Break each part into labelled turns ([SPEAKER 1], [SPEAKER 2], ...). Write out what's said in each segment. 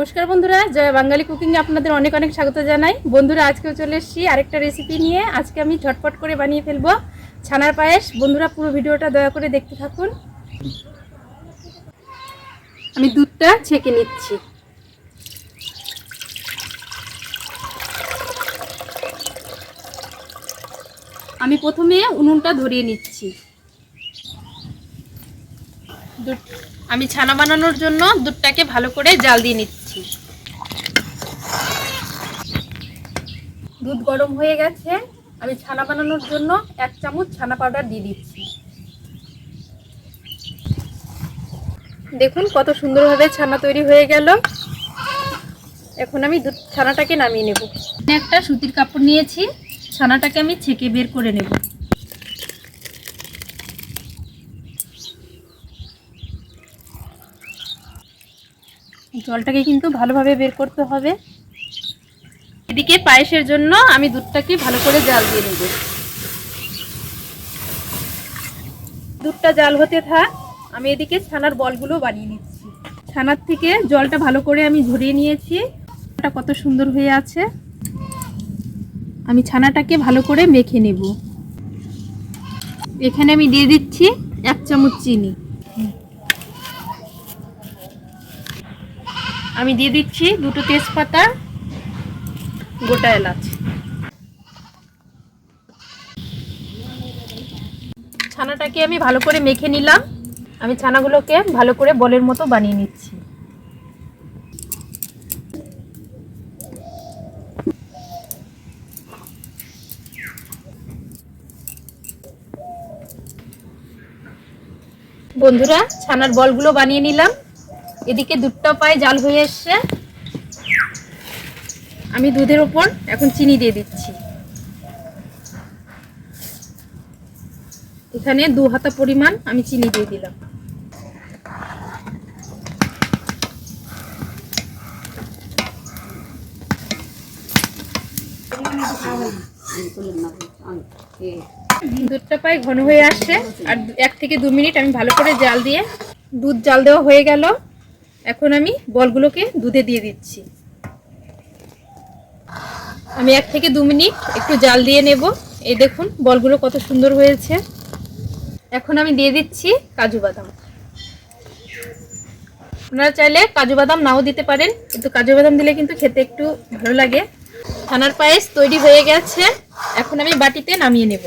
[SPEAKER 1] নমস্কার বন্ধুরা, জয় বাঙালি কুকিংয়ে আপনাদের অনেক অনেক স্বাগত জানাই। বন্ধুরা, আজকেও চলে এসেছি আরেকটা রেসিপি নিয়ে। আজকে আমি ঝটপট করে বানিয়ে ফেলবো ছানার পায়েস। বন্ধুরা, পুরো ভিডিওটা দয়া করে দেখতে থাকুন। আমি দুধটা ছেঁকে নিচ্ছি। আমি প্রথমে উনুনটা ধরিয়ে নিচ্ছি। আমি ছানা বানানোর জন্য দুধটাকে ভালো করে জাল দিয়ে নিচ্ছি। দুধ গরম হয়ে গেছে। আমি ছানা বানানোর জন্য 1 চামচ ছানা পাউডার দিয়ে দিচ্ছি। দেখুন কত সুন্দরভাবে ছানা তৈরি হয়ে গেল। এখন আমি ছানাটাকে নামিয়ে নেব। একটা সুতির কাপড় নিয়েছি, ছানাটাকে আমি ছেঁকে বের করে নেব। জলটাকে কিন্তু ভালোভাবে বের করতে হবে। এদিকে পায়েসের জন্য আমি দুধটাকে ভালো করে জাল দিয়ে নেব। দুধটা জাল হতে থাক, আমি এদিকে ছানার বলগুলো বানিয়ে নিচ্ছি। ছানার থেকে জলটা ভালো করে আমি ঝরিয়ে নিয়েছি। এটা কত সুন্দর হয়ে আছে। আমি ছানাটাকে ভালো করে মেখে নেব। এখানে আমি দিয়ে দিচ্ছি 1 চামচ চিনি। আমি দিয়ে দিচ্ছি 2টো তেজপাতা, গোটা এলাচ। ছানাটাকে আমি ভালো করে মেখে নিলাম। আমি ছানাগুলোকে ভালো করে বলের মতো বানিয়ে নিচ্ছি। বন্ধুরা, ছানার বলগুলো বানিয়ে নিলাম। এদিকে দুধটা প্রায় জাল হয়ে এসছে। আমি দুধের উপর এখন চিনি দিয়ে দিচ্ছি। এখানে 2 হাতা পরিমাণ আমি চিনি দিয়ে দিলাম। দুধটা প্রায় ঘন হয়ে আসছে। আর 1 থেকে 2 মিনিট আমি ভালো করে জাল দিয়ে, দুধ জাল দেওয়া হয়ে গেল। এখন আমি বলগুলোকে দুধে দিয়ে দিচ্ছি। আমি 1 থেকে 2 মিনিট একটু জাল দিয়ে নেব। এই দেখুন বলগুলো কত সুন্দর হয়েছে। এখন আমি দিয়ে দিচ্ছি কাজু বাদাম। আপনারা চাইলে কাজু বাদাম নাও দিতে পারেন, কিন্তু কাজু বাদাম দিলে কিন্তু খেতে একটু ভালো লাগে। ছানার পায়েস তৈরি হয়ে গেছে। এখন আমি বাটিতে নামিয়ে নেব।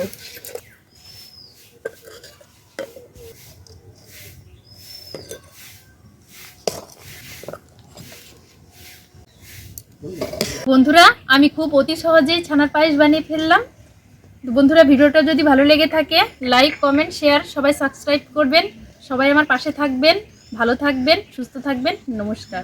[SPEAKER 1] বন্ধুরা, আমি খুব অতি সহজেই ছানার পায়েস বানিয়ে ফেললাম। বন্ধুরা, ভিডিওটা যদি ভালো লেগে থাকে লাইক, কমেন্ট, শেয়ার, সবাই সাবস্ক্রাইব করবেন। সবাই আমার পাশে থাকবেন। ভালো থাকবেন, সুস্থ থাকবেন। নমস্কার।